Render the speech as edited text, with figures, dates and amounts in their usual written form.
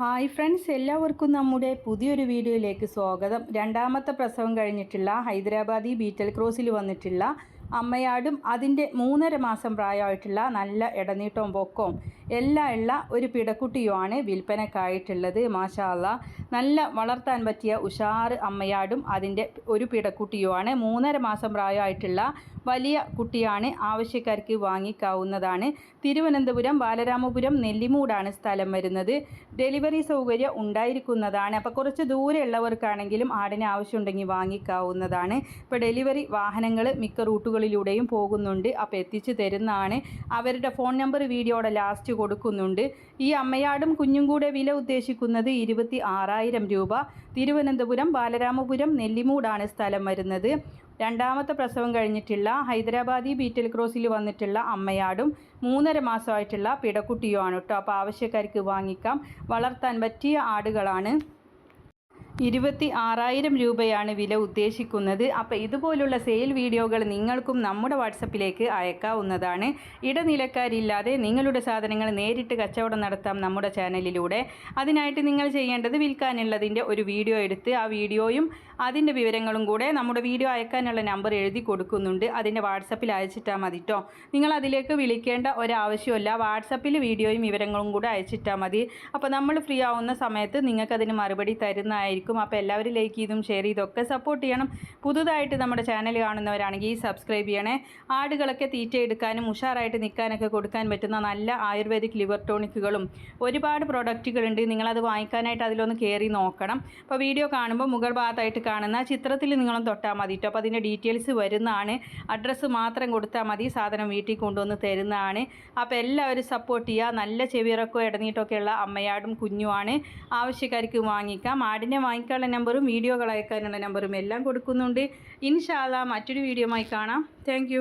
Hi friends, എല്ലാവർക്കും നമ്മുടെ പുതിയൊരു വീഡിയോയിലേക്ക് സ്വാഗതം. രണ്ടാമത്തെ പ്രസവം കഴിഞ്ഞിട്ടുള്ള ഹൈദരാബാദി ബീറ്റൽ ക്രോസിൽ വന്നിട്ടുള്ള അമ്മയാടും അതിൻ്റെ 3.5 മാസം പ്രായമായിട്ടുള്ള നല്ല ഇടനീട്ടവും പൊക്കവും എല്ലാം ഉള്ള ഒരു പിടക്കുട്ടിയുമാണ് വിൽപ്പനക്കായിട്ടുള്ളത്. മാഷാ അല്ലാ, നല്ല വളർത്താൻ പറ്റിയ ഉഷാറ് അമ്മയാടും അതിൻ്റെ ഒരു പിടക്കുട്ടിയുമാണ്. 3.5 മാസം പ്രായമായിട്ടുള്ള വലിയ കുട്ടിയാണ്. ആവശ്യക്കാർക്ക് വാങ്ങിക്കാവുന്നതാണ്. തിരുവനന്തപുരം ബാലരാമപുരം നെല്ലിമൂടാണ് സ്ഥലം വരുന്നത്. ഡെലിവറി സൗകര്യം ഉണ്ടായിരിക്കുന്നതാണ്. അപ്പോൾ കുറച്ച് ദൂരെയുള്ളവർക്കാണെങ്കിലും ആടിന് ആവശ്യമുണ്ടെങ്കിൽ വാങ്ങിക്കാവുന്നതാണ്. ഇപ്പോൾ ഡെലിവറി വാഹനങ്ങൾ മിക്ക റൂട്ടുകളിലൂടെയും പോകുന്നുണ്ട്. അപ്പോൾ എത്തിച്ചു തരുന്നതാണ്. അവരുടെ ഫോൺ നമ്പർ വീഡിയോയുടെ ലാസ്റ്റ് കൊടുക്കുന്നുണ്ട്. ഈ അമ്മയാടും കുഞ്ഞും കൂടെ വില ഉദ്ദേശിക്കുന്നത് 26,000 രൂപ. തിരുവനന്തപുരം ബാലരാമപുരം നെല്ലിമൂടാണ് സ്ഥലം വരുന്നത്. രണ്ടാമത്തെ പ്രസവം കഴിഞ്ഞിട്ടുള്ള ഹൈദരാബാദി ബീറ്റൽ ക്രോസിൽ വന്നിട്ടുള്ള അമ്മയാടും 3.5 മാസമായിട്ടുള്ള പിടക്കുട്ടിയുമാണ് കേട്ടോ. അപ്പോൾ ആവശ്യക്കാർക്ക് വാങ്ങിക്കാം. വളർത്താൻ പറ്റിയ ആടുകളാണ്. 26,000 രൂപയാണ് വില ഉദ്ദേശിക്കുന്നത്. അപ്പോൾ ഇതുപോലുള്ള സെയിൽ വീഡിയോകൾ നിങ്ങൾക്കും നമ്മുടെ വാട്സപ്പിലേക്ക് അയക്കാവുന്നതാണ്. ഇടനിലക്കാരില്ലാതെ നിങ്ങളുടെ സാധനങ്ങൾ നേരിട്ട് കച്ചവടം നടത്താം നമ്മുടെ ചാനലിലൂടെ. അതിനായിട്ട് നിങ്ങൾ ചെയ്യേണ്ടത് വിൽക്കാനുള്ളതിൻ്റെ ഒരു വീഡിയോ എടുത്ത് ആ വീഡിയോയും അതിൻ്റെ വിവരങ്ങളും കൂടെ നമ്മുടെ വീഡിയോ അയക്കാനുള്ള നമ്പർ എഴുതി കൊടുക്കുന്നുണ്ട്. അതിൻ്റെ വാട്സപ്പിൽ അയച്ചിട്ടാൽ മതി കേട്ടോ. നിങ്ങൾ അതിലേക്ക് വിളിക്കേണ്ട ഒരാവശ്യമില്ല. വാട്സപ്പിൽ വീഡിയോയും വിവരങ്ങളും കൂടെ അയച്ചിട്ടാൽ മതി. അപ്പോൾ നമ്മൾ ഫ്രീ ആവുന്ന സമയത്ത് നിങ്ങൾക്കതിന് മറുപടി തരുന്നതായിരിക്കും. അപ്പോൾ എല്ലാവരും ലൈക്ക് ചെയ്തും ഷെയർ ചെയ്തൊക്കെ സപ്പോർട്ട് ചെയ്യണം. പുതുതായിട്ട് നമ്മുടെ ചാനൽ കാണുന്നവരാണെങ്കിൽ സബ്സ്ക്രൈബ് ചെയ്യണേ. ആടുകളൊക്കെ തീറ്റ എടുക്കാനും ഉഷാറായിട്ട് നിൽക്കാനൊക്കെ കൊടുക്കാൻ പറ്റുന്ന നല്ല ആയുർവേദിക് ലിവർ ടോണിക്കുകളും ഒരുപാട് പ്രൊഡക്റ്റുകളുണ്ട്. നിങ്ങളത് വാങ്ങിക്കാനായിട്ട് അതിലൊന്ന് കയറി നോക്കണം. അപ്പോൾ വീഡിയോ കാണുമ്പോൾ മുകൾ ഭാഗത്തായിട്ട് കാണുന്ന ചിത്രത്തിൽ നിങ്ങളും തൊട്ടാൽ മതി കേട്ടോ. അപ്പോൾ അതിൻ്റെ ഡീറ്റെയിൽസ് വരുന്നതാണ്. അഡ്രസ്സ് മാത്രം കൊടുത്താൽ മതി, സാധനം വീട്ടിൽ കൊണ്ടുവന്ന് തരുന്നതാണ്. അപ്പോൾ എല്ലാവരും സപ്പോർട്ട് ചെയ്യുക. നല്ല ചെവിയിറക്കോ ഇടനീട്ടൊക്കെയുള്ള അമ്മയാടും കുഞ്ഞുമാണ്. ആവശ്യക്കാർക്ക് വാങ്ങിക്കാം. ആടിനെ വാങ്ങിക്കാനുള്ള നമ്പറും വീഡിയോകൾ അയക്കാനുള്ള നമ്പറും എല്ലാം കൊടുക്കുന്നുണ്ട്. ഇൻഷാ അല്ലാ മറ്റൊരു വീഡിയോയുമായി കാണാം. താങ്ക്